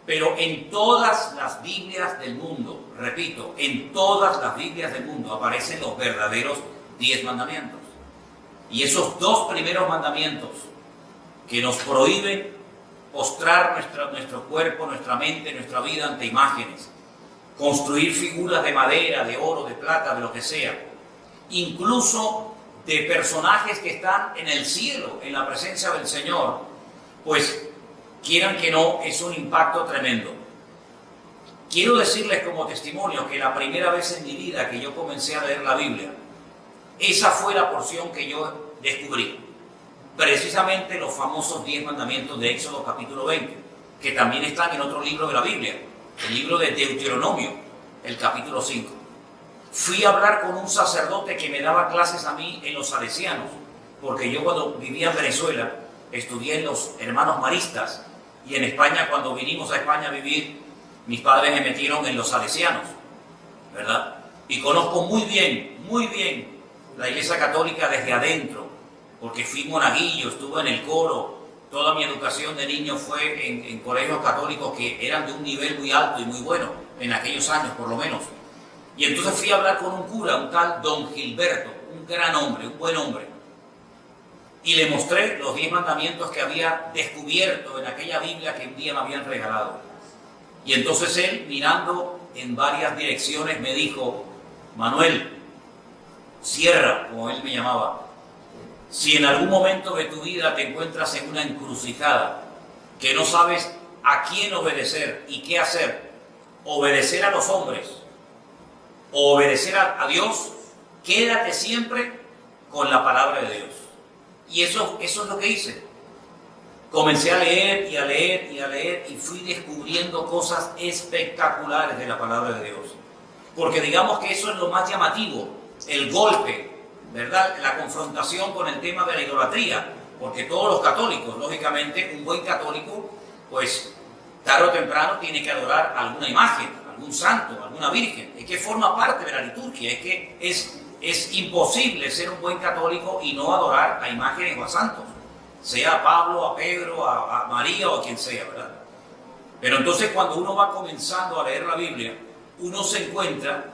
Pero en todas las Biblias del mundo, repito, en todas las Biblias del mundo aparecen los verdaderos 10 mandamientos. Y esos 2 primeros mandamientos que nos prohíben postrar nuestro cuerpo, nuestra mente, nuestra vida ante imágenes, construir figuras de madera, de oro, de plata, de lo que sea, incluso de personajes que están en el cielo, en la presencia del Señor, pues quieran que no, es un impacto tremendo. Quiero decirles como testimonio que la primera vez en mi vida que yo comencé a leer la Biblia, esa fue la porción que yo descubrí. Precisamente los famosos 10 mandamientos de Éxodo capítulo 20, que también están en otro libro de la Biblia, el libro de Deuteronomio, el capítulo 5. Fui a hablar con un sacerdote que me daba clases a mí en los salesianos, porque yo cuando vivía en Venezuela estudié en los hermanos maristas, y en España, cuando vinimos a España a vivir, mis padres me metieron en los salesianos, ¿verdad? Y conozco muy bien la Iglesia Católica desde adentro, porque fui monaguillo, estuve en el coro, toda mi educación de niño fue en colegios católicos que eran de un nivel muy alto y muy bueno, en aquellos años por lo menos. Y entonces fui a hablar con un cura, un tal Don Gilberto, un gran hombre, un buen hombre, y le mostré los 10 mandamientos que había descubierto en aquella Biblia que un día me habían regalado. Y entonces él, mirando en varias direcciones, me dijo: Manuel, cierra, como él me llamaba. Si en algún momento de tu vida te encuentras en una encrucijada, que no sabes a quién obedecer y qué hacer, obedecer a los hombres o obedecer a Dios, quédate siempre con la palabra de Dios. Y eso es lo que hice. Comencé a leer y a leer y a leer y fui descubriendo cosas espectaculares de la palabra de Dios. Porque digamos que eso es lo más llamativo, el golpe, ¿verdad? La confrontación con el tema de la idolatría, porque todos los católicos, lógicamente, un buen católico, pues tarde o temprano tiene que adorar alguna imagen, algún santo, alguna virgen, es que forma parte de la liturgia, es que es imposible ser un buen católico y no adorar a imágenes o a santos, sea a Pablo, a Pedro, a María o a quien sea, ¿verdad? Pero entonces cuando uno va comenzando a leer la Biblia, uno se encuentra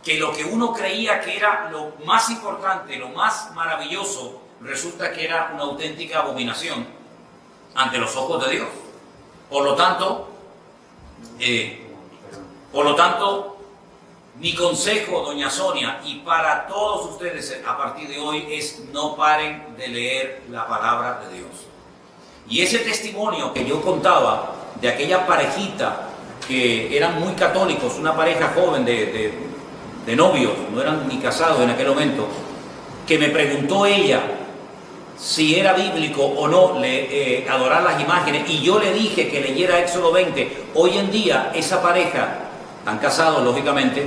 que lo que uno creía que era lo más importante, lo más maravilloso, resulta que era una auténtica abominación ante los ojos de Dios. Por lo tanto, mi consejo, doña Sonia, y para todos ustedes a partir de hoy es: no paren de leer la palabra de Dios. Y ese testimonio que yo contaba de aquella parejita que eran muy católicos, una pareja joven de novios, no eran ni casados en aquel momento, que me preguntó ella si era bíblico o no adorar las imágenes, y yo le dije que leyera Éxodo 20. Hoy en día esa pareja, están casados lógicamente,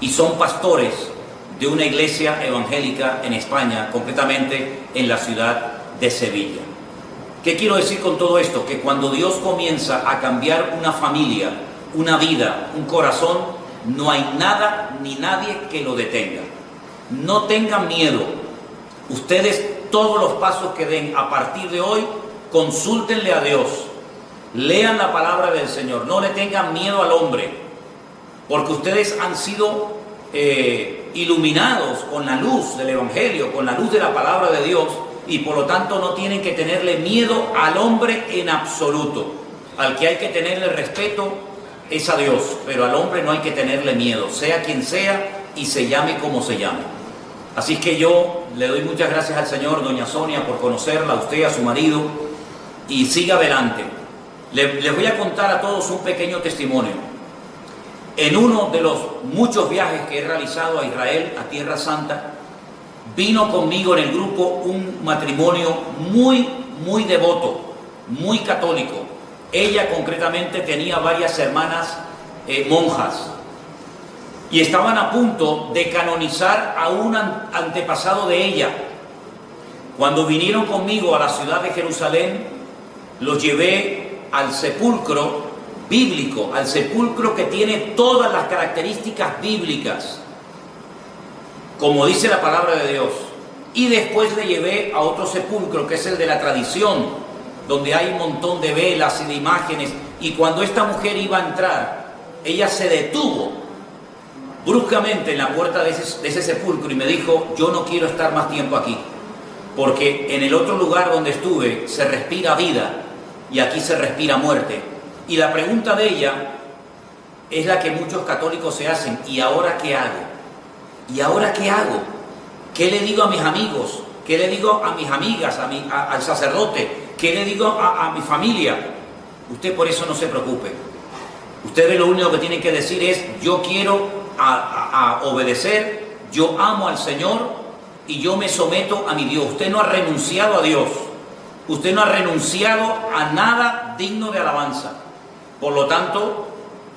y son pastores de una iglesia evangélica en España, concretamente en la ciudad de Sevilla. ¿Qué quiero decir con todo esto? Que cuando Dios comienza a cambiar una familia, una vida, un corazón, no hay nada ni nadie que lo detenga. No tengan miedo. Ustedes, todos los pasos que den a partir de hoy, consúltenle a Dios. Lean la palabra del Señor. No le tengan miedo al hombre, porque ustedes han sido iluminados con la luz del Evangelio, con la luz de la palabra de Dios, y por lo tanto no tienen que tenerle miedo al hombre en absoluto. Al que hay que tenerle respeto es a Dios, pero al hombre no hay que tenerle miedo, sea quien sea y se llame como se llame. Así que yo le doy muchas gracias al Señor, doña Sonia, por conocerla, a usted, a su marido, y siga adelante. Les voy a contar a todos un pequeño testimonio. En uno de los muchos viajes que he realizado a Israel, a Tierra Santa, vino conmigo en el grupo un matrimonio muy devoto, muy católico. Ella concretamente tenía varias hermanas monjas, y estaban a punto de canonizar a un antepasado de ella. Cuando vinieron conmigo a la ciudad de Jerusalén, los llevé al sepulcro bíblico, al sepulcro que tiene todas las características bíblicas, como dice la palabra de Dios. Y después le llevé a otro sepulcro, que es el de la tradición, donde hay un montón de velas y de imágenes, Y cuando esta mujer iba a entrar, ella se detuvo bruscamente en la puerta de ese sepulcro y me dijo, yo no quiero estar más tiempo aquí, porque en el otro lugar donde estuve se respira vida y aquí se respira muerte. Y la pregunta de ella es la que muchos católicos se hacen, ¿y ahora qué hago? ¿Y ahora qué hago? ¿Qué le digo a mis amigos? ¿Qué le digo a mis amigas, al sacerdote? ¿Qué le digo a mi familia? Usted por eso no se preocupe. Ustedes lo único que tienen que decir es, yo quiero a obedecer, yo amo al Señor y yo me someto a mi Dios. Usted no ha renunciado a Dios. Usted no ha renunciado a nada digno de alabanza. Por lo tanto,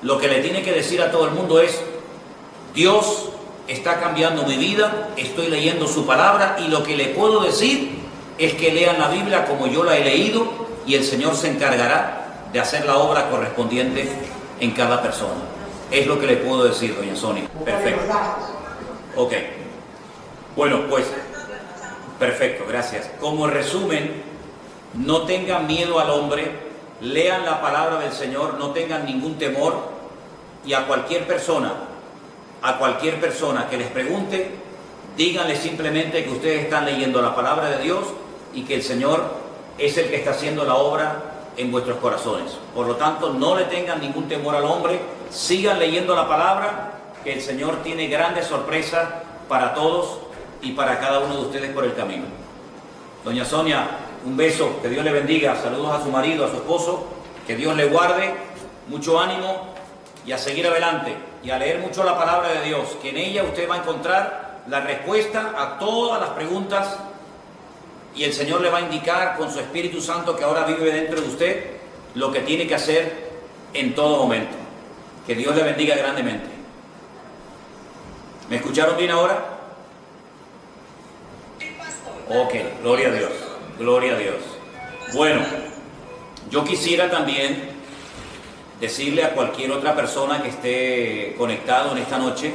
lo que le tiene que decir a todo el mundo es, Dios está cambiando mi vida, estoy leyendo su palabra y lo que le puedo decir es que lean la Biblia como yo la he leído y el Señor se encargará de hacer la obra correspondiente en cada persona. Es lo que le puedo decir, doña Sonia. Perfecto. Ok. Bueno, pues, perfecto, gracias. Como resumen, no tengan miedo al hombre, lean la palabra del Señor, no tengan ningún temor y a cualquier persona que les pregunte, díganle simplemente que ustedes están leyendo la palabra de Dios y que el Señor es el que está haciendo la obra en vuestros corazones. Por lo tanto, no le tengan ningún temor al hombre, sigan leyendo la palabra, que el Señor tiene grandes sorpresas para todos y para cada uno de ustedes por el camino. Doña Sonia, un beso, que Dios le bendiga, saludos a su marido, a su esposo, que Dios le guarde, mucho ánimo y a seguir adelante y a leer mucho la palabra de Dios, que en ella usted va a encontrar la respuesta a todas las preguntas y el Señor le va a indicar con su Espíritu Santo que ahora vive dentro de usted lo que tiene que hacer en todo momento. Que Dios le bendiga grandemente. ¿Me escucharon bien ahora? Ok, gloria a Dios, gloria a Dios. Bueno, yo quisiera también decirle a cualquier otra persona que esté conectado en esta noche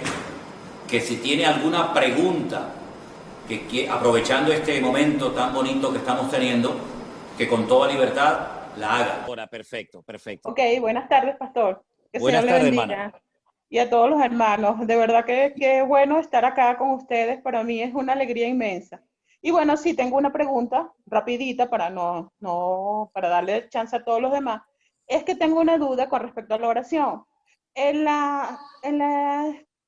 que si tiene alguna pregunta, que aprovechando este momento tan bonito que estamos teniendo, que con toda libertad la haga. Ahora, perfecto, perfecto. Ok, buenas tardes, pastor. Que Buenas Señor le tardes, bendiga. hermana. Y a todos los hermanos. De verdad que qué bueno estar acá con ustedes. Para mí es una alegría inmensa. Y bueno, sí, tengo una pregunta rapidita para para darle chance a todos los demás. Es que tengo una duda con respecto a la oración. En la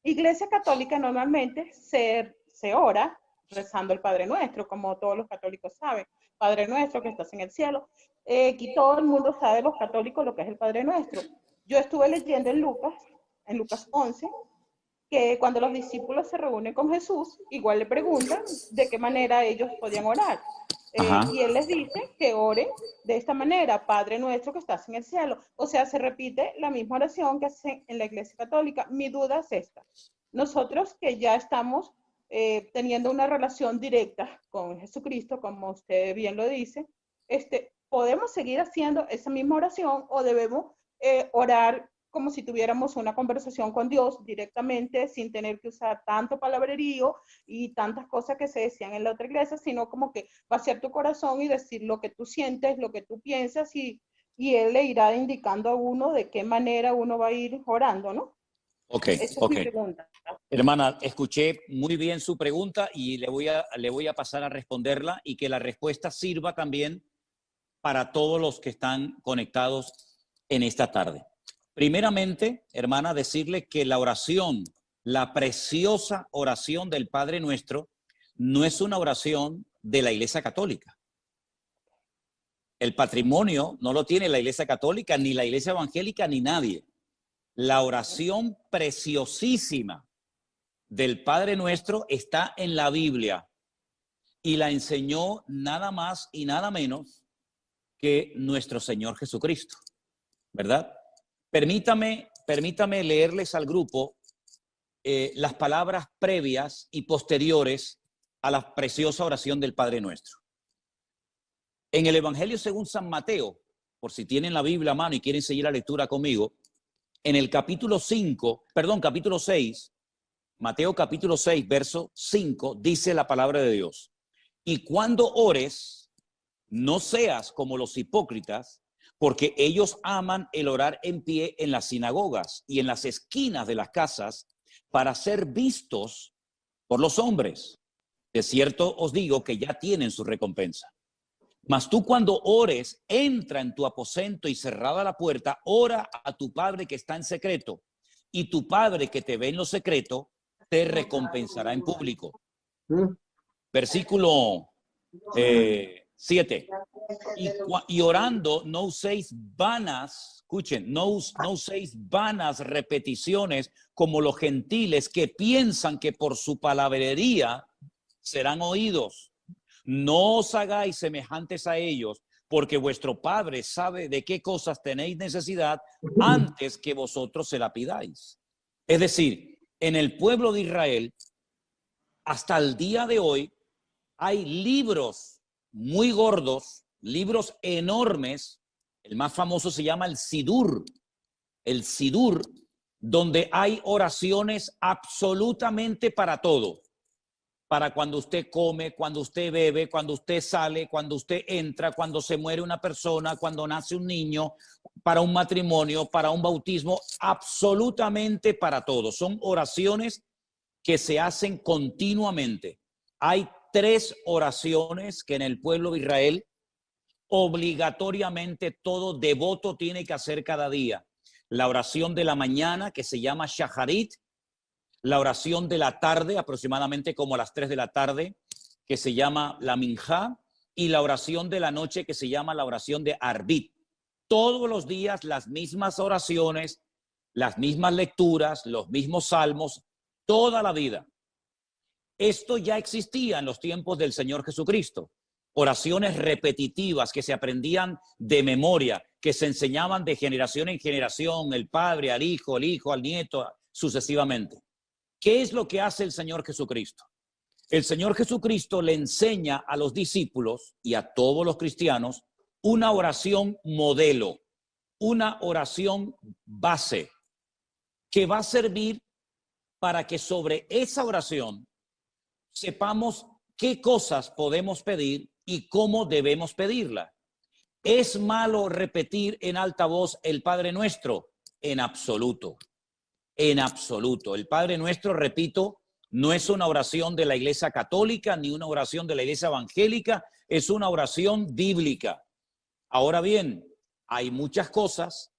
Iglesia Católica normalmente se ora rezando el Padre Nuestro, como todos los católicos saben. Padre Nuestro que estás en el cielo. Aquí todo el mundo sabe, los católicos, lo que es el Padre Nuestro. Yo estuve leyendo en Lucas 11, que cuando los discípulos se reúnen con Jesús, igual le preguntan de qué manera ellos podían orar. Y él les dice que oren de esta manera, Padre Nuestro que estás en el cielo. O sea, se repite la misma oración que hacen en la Iglesia Católica. Mi duda es esta. Nosotros que ya estamos teniendo una relación directa con Jesucristo, como usted bien lo dice, ¿podemos seguir haciendo esa misma oración o debemos orar como si tuviéramos una conversación con Dios directamente, sin tener que usar tanto palabrerío y tantas cosas que se decían en la otra iglesia, sino como que vaciar tu corazón y decir lo que tú sientes, lo que tú piensas, y Él le irá indicando a uno de qué manera uno va a ir orando, ¿no? Ok, Esa es mi pregunta. Hermana, escuché muy bien su pregunta y le voy a pasar a responderla y que la respuesta sirva también para todos los que están conectados en esta tarde. Primeramente, hermana, decirle que la oración, la preciosa oración del Padre Nuestro, no es una oración de la Iglesia Católica. El patrimonio no lo tiene la Iglesia Católica, ni la Iglesia Evangélica, ni nadie. La oración preciosísima del Padre Nuestro está en la Biblia y la enseñó nada más y nada menos que nuestro Señor Jesucristo, ¿verdad? Permítame leerles al grupo las palabras previas y posteriores a la preciosa oración del Padre Nuestro. En el Evangelio según San Mateo, por si tienen la Biblia a mano y quieren seguir la lectura conmigo, en el capítulo 6, Mateo capítulo 6, verso 5, dice la palabra de Dios: y cuando ores, no seas como los hipócritas, porque ellos aman el orar en pie en las sinagogas y en las esquinas de las casas para ser vistos por los hombres. De cierto os digo que ya tienen su recompensa. Mas tú cuando ores, entra en tu aposento y cerrada la puerta, ora a tu Padre que está en secreto, y tu Padre que te ve en lo secreto, te recompensará en público. Versículo 7. Y orando, no uséis vanas, escuchen, no uséis vanas repeticiones como los gentiles que piensan que por su palabrería serán oídos. No os hagáis semejantes a ellos, porque vuestro Padre sabe de qué cosas tenéis necesidad antes que vosotros se la pidáis. Es decir, en el pueblo de Israel, hasta el día de hoy, hay libros muy gordos, libros enormes. El más famoso se llama el Sidur, donde hay oraciones absolutamente para todo. Para cuando usted come, cuando usted bebe, cuando usted sale, cuando usted entra, cuando se muere una persona, cuando nace un niño, para un matrimonio, para un bautismo, absolutamente para todo. Son oraciones que se hacen continuamente. Hay 3 oraciones que en el pueblo de Israel obligatoriamente todo devoto tiene que hacer cada día. La oración de la mañana, que se llama Shacharit, la oración de la tarde, aproximadamente como a las 3 de la tarde, que se llama la Minjá, y la oración de la noche, que se llama la oración de Arbit. Todos los días las mismas oraciones, las mismas lecturas, los mismos salmos, toda la vida. Esto ya existía en los tiempos del Señor Jesucristo. Oraciones repetitivas que se aprendían de memoria, que se enseñaban de generación en generación, el padre al hijo, el hijo al nieto, sucesivamente. ¿Qué es lo que hace el Señor Jesucristo? El Señor Jesucristo le enseña a los discípulos y a todos los cristianos una oración modelo, una oración base, que va a servir para que sobre esa oración sepamos qué cosas podemos pedir y cómo debemos pedirla. ¿Es malo repetir en alta voz el Padre Nuestro? En absoluto. En absoluto. El Padre Nuestro, repito, no es una oración de la Iglesia Católica ni una oración de la Iglesia Evangélica, es una oración bíblica. Ahora bien, hay muchas cosas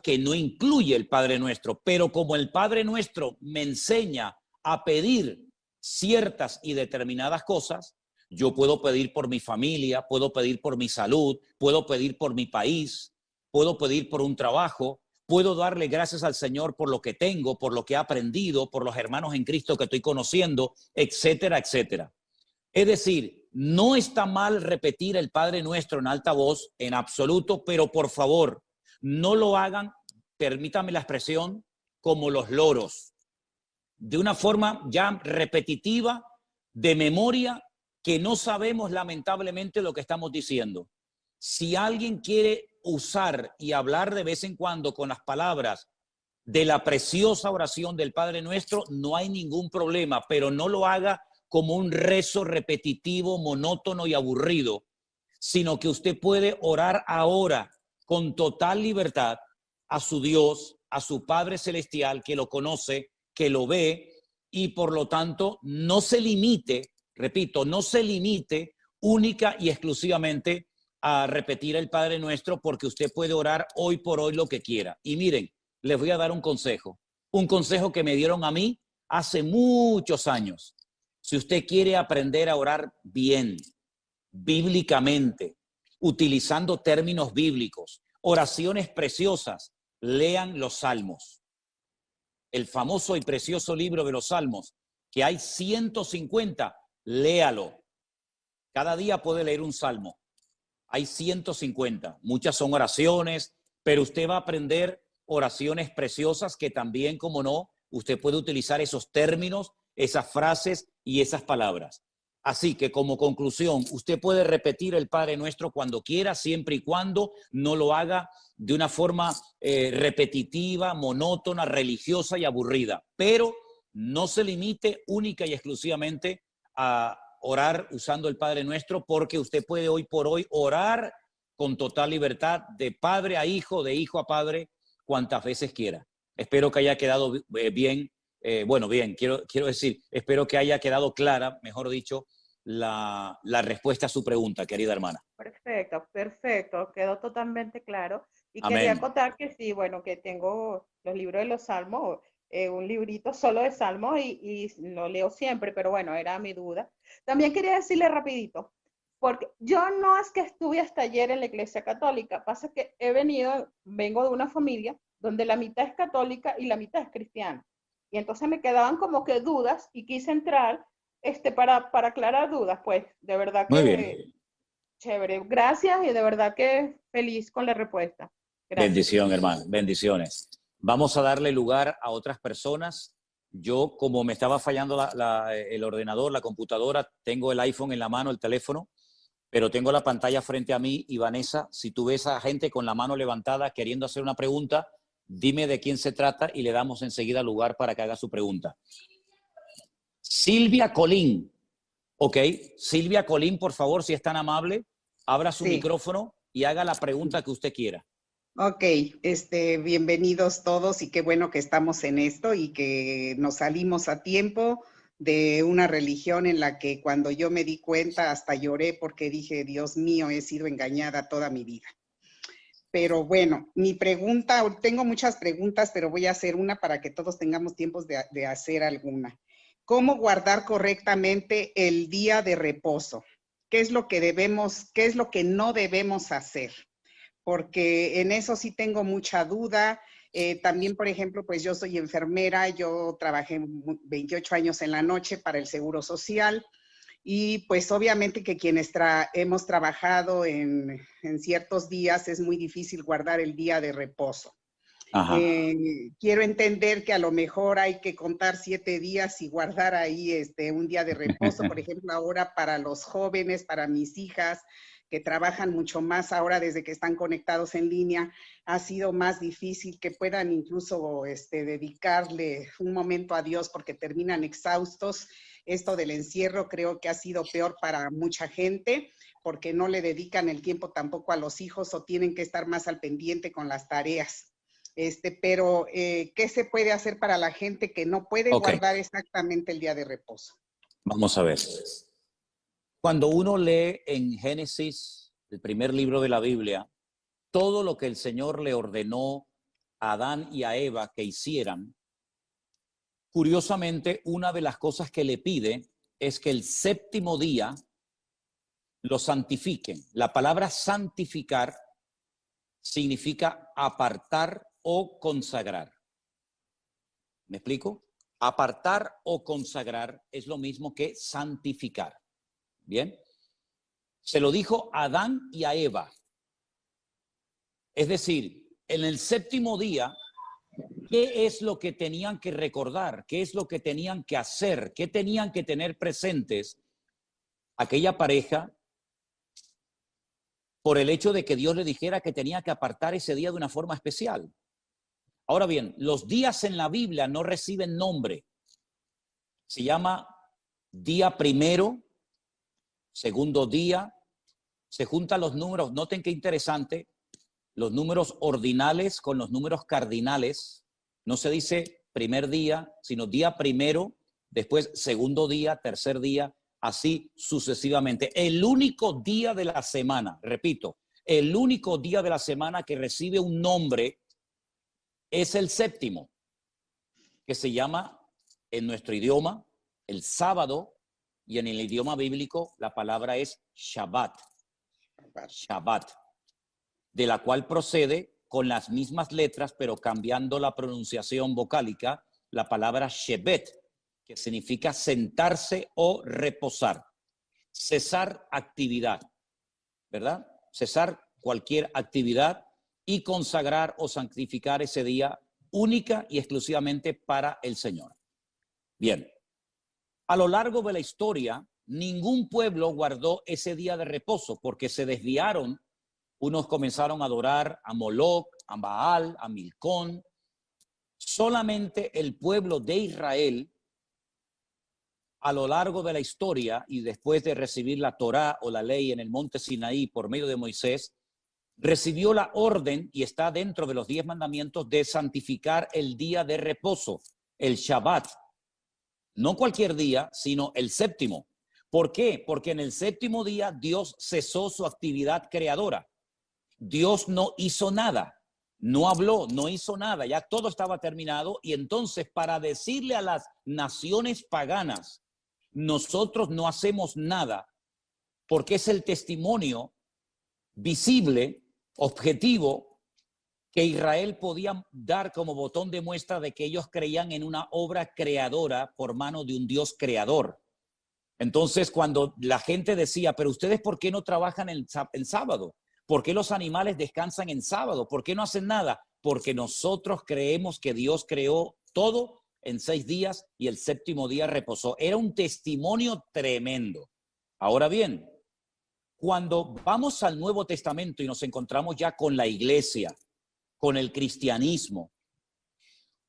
que no incluye el Padre Nuestro, pero como el Padre Nuestro me enseña a pedir ciertas y determinadas cosas, yo puedo pedir por mi familia, puedo pedir por mi salud, puedo pedir por mi país, puedo pedir por un trabajo, puedo darle gracias al Señor por lo que tengo, por lo que he aprendido, por los hermanos en Cristo que estoy conociendo, etcétera, etcétera. Es decir, no está mal repetir el Padre Nuestro en alta voz, en absoluto, pero por favor, no lo hagan, permítame la expresión, como los loros, de una forma ya repetitiva, de memoria, que no sabemos lamentablemente lo que estamos diciendo. Si alguien quiere usar y hablar de vez en cuando con las palabras de la preciosa oración del Padre Nuestro, no hay ningún problema, pero no lo haga como un rezo repetitivo, monótono y aburrido, sino que usted puede orar ahora con total libertad a su Dios, a su Padre Celestial, que lo conoce, que lo ve, y por lo tanto no se limite, repito, no se limite única y exclusivamente a repetir el Padre Nuestro, porque usted puede orar hoy por hoy lo que quiera. Y miren, les voy a dar un consejo que me dieron a mí hace muchos años. Si usted quiere aprender a orar bien, bíblicamente, utilizando términos bíblicos, oraciones preciosas, lean los Salmos. El famoso y precioso libro de los Salmos, que hay 150, léalo. Cada día puede leer un salmo. Hay 150, muchas son oraciones, pero usted va a aprender oraciones preciosas que también, como no, usted puede utilizar esos términos, esas frases y esas palabras. Así que como conclusión, usted puede repetir el Padre Nuestro cuando quiera, siempre y cuando no lo haga de una forma repetitiva, monótona, religiosa y aburrida, pero no se limite única y exclusivamente a orar usando el Padre Nuestro, porque usted puede hoy por hoy orar con total libertad, de padre a hijo, de hijo a padre, cuantas veces quiera. Espero que haya quedado bien, bien, quiero decir, espero que haya quedado clara, mejor dicho, la respuesta a su pregunta, querida hermana. Perfecto, perfecto, quedó totalmente claro. Y quería Amén. acotar que sí, bueno, que tengo los libros de los Salmos, un librito solo de Salmos y lo leo siempre, pero bueno, era mi duda. También quería decirle rapidito, porque yo no es que estuve hasta ayer en la Iglesia Católica, pasa que vengo de una familia donde la mitad es católica y la mitad es cristiana. Y entonces me quedaban como que dudas y quise entrar para aclarar dudas, pues de verdad Muy bien. que chévere, gracias y de verdad que feliz con la respuesta. Gracias. Bendición, hermano. Bendiciones. Vamos a darle lugar a otras personas. Yo, como me estaba fallando el ordenador, la computadora, tengo el iPhone en la mano, el teléfono, pero tengo la pantalla frente a mí. Y Vanessa, si tú ves a gente con la mano levantada queriendo hacer una pregunta, dime de quién se trata y le damos enseguida lugar para que haga su pregunta. Silvia Colín. Ok, Silvia Colín, por favor, si es tan amable, abra su micrófono y haga la pregunta que usted quiera. Ok, bienvenidos todos y qué bueno que estamos en esto y que nos salimos a tiempo de una religión en la que cuando yo me di cuenta hasta lloré porque dije, Dios mío, he sido engañada toda mi vida. Pero bueno, mi pregunta, tengo muchas preguntas, pero voy a hacer una para que todos tengamos tiempos de hacer alguna. ¿Cómo guardar correctamente el día de reposo? ¿Qué es lo que no debemos hacer? Porque en eso sí tengo mucha duda. También, por ejemplo, pues yo soy enfermera, yo trabajé 28 años en la noche para el Seguro Social y pues obviamente que quienes hemos trabajado en ciertos días es muy difícil guardar el día de reposo. Quiero entender que a lo mejor hay que contar 7 días y guardar ahí un día de reposo, por ejemplo, ahora para los jóvenes, para mis hijas, que trabajan mucho más ahora desde que están conectados en línea, ha sido más difícil que puedan incluso dedicarle un momento a Dios porque terminan exhaustos. Esto del encierro creo que ha sido peor para mucha gente porque no le dedican el tiempo tampoco a los hijos o tienen que estar más al pendiente con las tareas. Pero ¿qué se puede hacer para la gente que no puede guardar exactamente el día de reposo? Vamos a ver. Cuando uno lee en Génesis, el primer libro de la Biblia, todo lo que el Señor le ordenó a Adán y a Eva que hicieran, curiosamente, una de las cosas que le pide es que el séptimo día lo santifiquen. La palabra santificar significa apartar o consagrar. ¿Me explico? Apartar o consagrar es lo mismo que santificar. Bien, se lo dijo a Adán y a Eva. Es decir, en el séptimo día, ¿qué es lo que tenían que recordar? ¿Qué es lo que tenían que hacer? ¿Qué tenían que tener presentes aquella pareja por el hecho de que Dios le dijera que tenía que apartar ese día de una forma especial? Ahora bien, los días en la Biblia no reciben nombre. Se llama día primero, segundo día, se juntan los números, noten qué interesante, los números ordinales con los números cardinales, no se dice primer día, sino día primero, después segundo día, tercer día, así sucesivamente. El único día de la semana, repito, el único día de la semana que recibe un nombre es el séptimo, que se llama en nuestro idioma el sábado, y en el idioma bíblico la palabra es Shabbat. Shabbat, de la cual procede con las mismas letras, pero cambiando la pronunciación vocálica, la palabra Shebet, que significa sentarse o reposar, cesar actividad, ¿verdad? Cesar cualquier actividad y consagrar o santificar ese día única y exclusivamente para el Señor. Bien, a lo largo de la historia, ningún pueblo guardó ese día de reposo porque se desviaron. Unos comenzaron a adorar a Moloc, a Baal, a Milcón. Solamente el pueblo de Israel, a lo largo de la historia y después de recibir la Torá o la ley en el monte Sinaí por medio de Moisés, recibió la orden, y está dentro de los 10 mandamientos, de santificar el día de reposo, el Shabbat. No cualquier día, sino el séptimo. ¿Por qué? Porque en el séptimo día Dios cesó su actividad creadora. Dios no hizo nada, no habló, no hizo nada, ya todo estaba terminado. Y entonces, para decirle a las naciones paganas, nosotros no hacemos nada, porque es el testimonio visible, objetivo, que Israel podía dar como botón de muestra de que ellos creían en una obra creadora por mano de un Dios creador. Entonces, cuando la gente decía, pero ustedes, ¿por qué no trabajan en sábado? ¿Por qué los animales descansan en sábado? ¿Por qué no hacen nada? Porque nosotros creemos que Dios creó todo en 6 días y el séptimo día reposó. Era un testimonio tremendo. Ahora bien, cuando vamos al Nuevo Testamento y nos encontramos ya con la iglesia, con el cristianismo,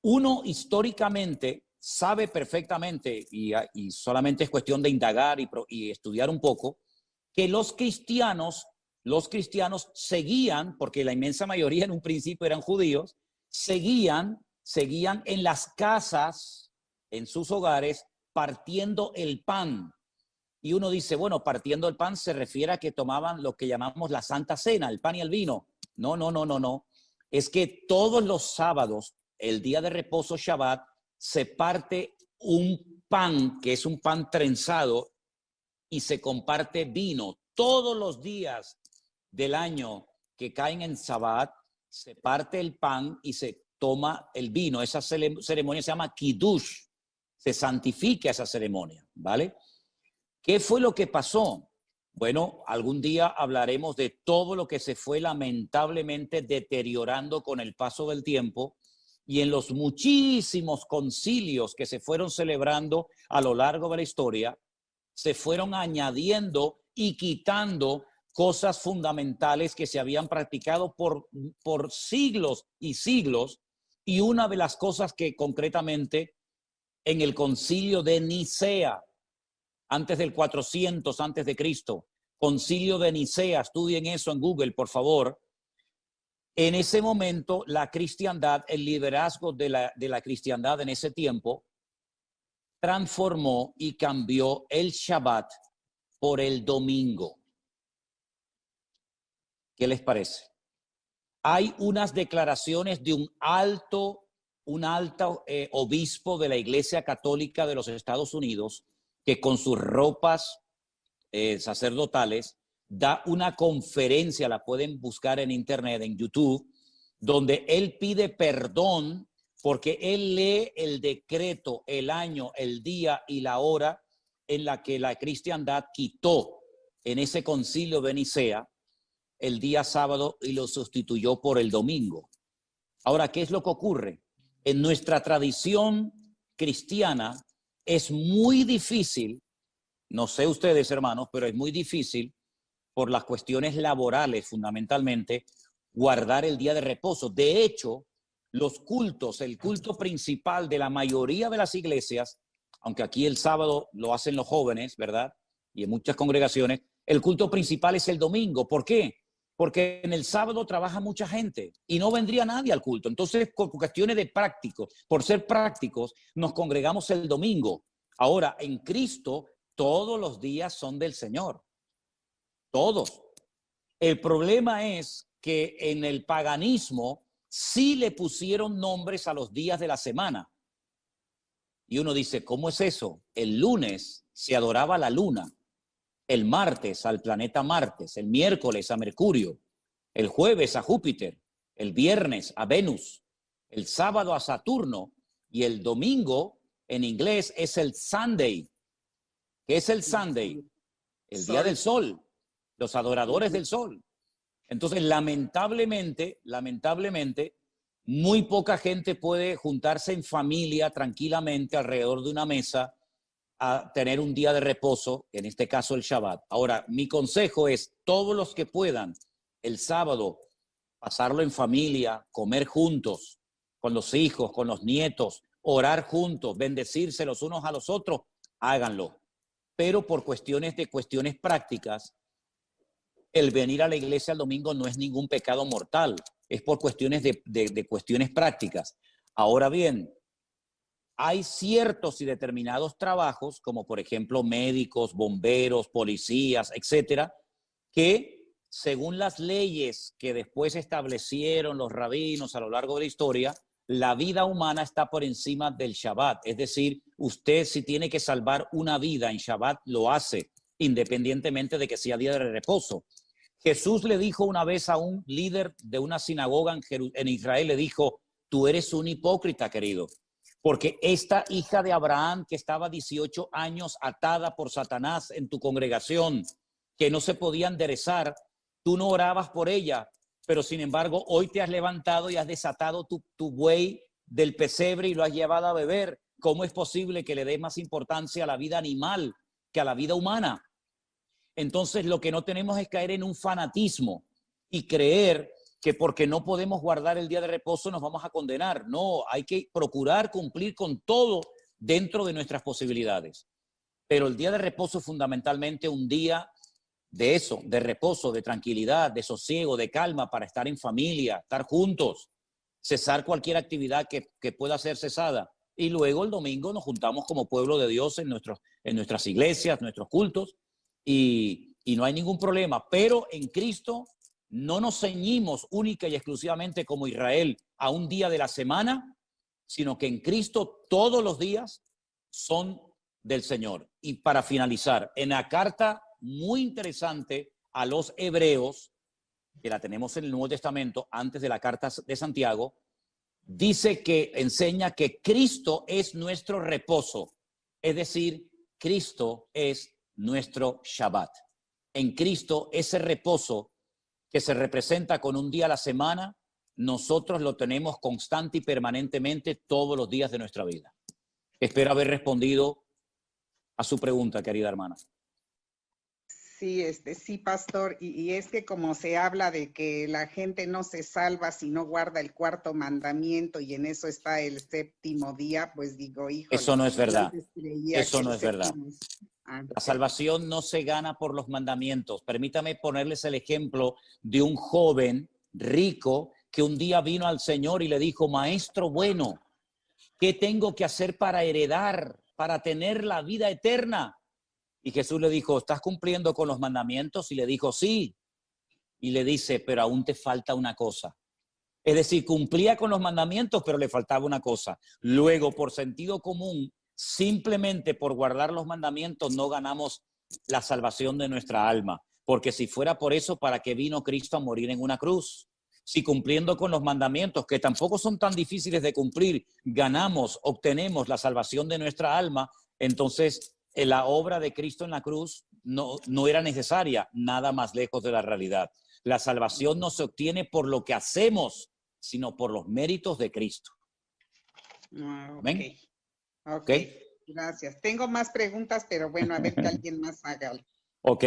uno históricamente sabe perfectamente, y solamente es cuestión de indagar y estudiar un poco, que los cristianos seguían, porque la inmensa mayoría en un principio eran judíos, seguían en las casas, en sus hogares, partiendo el pan. Y uno dice, bueno, partiendo el pan se refiere a que tomaban lo que llamamos la Santa Cena, el pan y el vino. No. Es que todos los sábados, el día de reposo Shabbat, se parte un pan, que es un pan trenzado, y se comparte vino. Todos los días del año que caen en Shabbat, se parte el pan y se toma el vino. Esa ceremonia se llama Kiddush. Se santifica esa ceremonia, ¿vale? ¿Qué fue lo que pasó? Bueno, algún día hablaremos de todo lo que se fue lamentablemente deteriorando con el paso del tiempo y en los muchísimos concilios que se fueron celebrando a lo largo de la historia, se fueron añadiendo y quitando cosas fundamentales que se habían practicado por siglos y siglos. Y una de las cosas que concretamente en el concilio de Nicea, antes del 400 antes de Cristo, concilio de Nicea, estudien eso en Google, por favor. En ese momento, la cristiandad, el liderazgo de la cristiandad en ese tiempo, transformó y cambió el Shabbat por el domingo. ¿Qué les parece? Hay unas declaraciones de un alto obispo de la Iglesia Católica de los Estados Unidos, que con sus ropas sacerdotales da una conferencia, la pueden buscar en internet, en YouTube, donde él pide perdón porque él lee el decreto, el año, el día y la hora en la que la cristiandad quitó en ese concilio de Nicea el día sábado y lo sustituyó por el domingo. Ahora, ¿qué es lo que ocurre? En nuestra tradición cristiana es muy difícil, no sé ustedes hermanos, pero es muy difícil por las cuestiones laborales fundamentalmente, guardar el día de reposo. De hecho, los cultos, el culto principal de la mayoría de las iglesias, aunque aquí el sábado lo hacen los jóvenes, ¿verdad? Y en muchas congregaciones, el culto principal es el domingo. ¿Por qué? Porque en el sábado trabaja mucha gente y no vendría nadie al culto. Entonces, por cuestiones de prácticos, por ser prácticos, nos congregamos el domingo. Ahora, en Cristo, todos los días son del Señor. Todos. El problema es que en el paganismo sí le pusieron nombres a los días de la semana. Y uno dice, ¿cómo es eso? El lunes se adoraba la luna, el martes al planeta Marte, el miércoles a Mercurio, el jueves a Júpiter, el viernes a Venus, el sábado a Saturno y el domingo en inglés es el Sunday. ¿Qué es el Sunday? El día del sol, los adoradores del sol. Entonces, lamentablemente, muy poca gente puede juntarse en familia tranquilamente alrededor de una mesa a tener un día de reposo, en este caso el Shabbat. Ahora, mi consejo es, todos los que puedan, el sábado, pasarlo en familia, comer juntos, con los hijos, con los nietos, orar juntos, bendecirse los unos a los otros, háganlo. Pero por cuestiones prácticas, el venir a la iglesia el domingo no es ningún pecado mortal, es por cuestiones de cuestiones prácticas. Ahora bien, hay ciertos y determinados trabajos, como por ejemplo médicos, bomberos, policías, etcétera, que según las leyes que después establecieron los rabinos a lo largo de la historia, la vida humana está por encima del Shabbat. Es decir, usted si tiene que salvar una vida en Shabbat, lo hace, independientemente de que sea día de reposo. Jesús le dijo una vez a un líder de una sinagoga en Israel, le dijo, tú eres un hipócrita, querido, porque esta hija de Abraham que estaba 18 años atada por Satanás en tu congregación, que no se podía enderezar, tú no orabas por ella, pero sin embargo hoy te has levantado y has desatado tu buey del pesebre y lo has llevado a beber. ¿Cómo es posible que le des más importancia a la vida animal que a la vida humana? Entonces lo que no tenemos es caer en un fanatismo y creer que porque no podemos guardar el día de reposo nos vamos a condenar. No, hay que procurar cumplir con todo dentro de nuestras posibilidades. Pero el día de reposo es fundamentalmente un día de eso, de reposo, de tranquilidad, de sosiego, de calma para estar en familia, estar juntos, cesar cualquier actividad que pueda ser cesada. Y luego el domingo nos juntamos como pueblo de Dios en nuestras iglesias, nuestros cultos, y no hay ningún problema. Pero en Cristo no nos ceñimos única y exclusivamente como Israel a un día de la semana, sino que en Cristo todos los días son del Señor. Y para finalizar, en la carta muy interesante a los hebreos, que la tenemos en el Nuevo Testamento, antes de la carta de Santiago, dice que enseña que Cristo es nuestro reposo, es decir, Cristo es nuestro Shabbat. En Cristo, ese reposo que se representa con un día a la semana, nosotros lo tenemos constante y permanentemente todos los días de nuestra vida. Espero haber respondido a su pregunta, querida hermana. Sí, sí, pastor, y es que como se habla de que la gente no se salva si no guarda el cuarto mandamiento y en eso está el séptimo día, pues digo, híjole. Eso no es verdad. Eso no es séptimo... verdad. La salvación no se gana por los mandamientos. Permítame ponerles el ejemplo de un joven rico que un día vino al Señor y le dijo, maestro bueno, ¿qué tengo que hacer para heredar, para tener la vida eterna? Y Jesús le dijo, ¿estás cumpliendo con los mandamientos? Y le dijo, sí. Y le dice, pero aún te falta una cosa. Es decir, cumplía con los mandamientos, pero le faltaba una cosa. Luego, por sentido común, simplemente por guardar los mandamientos no ganamos la salvación de nuestra alma. Porque si fuera por eso, ¿para qué vino Cristo a morir en una cruz? Si cumpliendo con los mandamientos, que tampoco son tan difíciles de cumplir, ganamos, obtenemos la salvación de nuestra alma, entonces la obra de Cristo en la cruz no era necesaria, nada más lejos de la realidad. La salvación no se obtiene por lo que hacemos, sino por los méritos de Cristo. ¿Ven? Okay. Gracias. Tengo más preguntas, pero bueno, a ver que alguien más haga algo. Ok,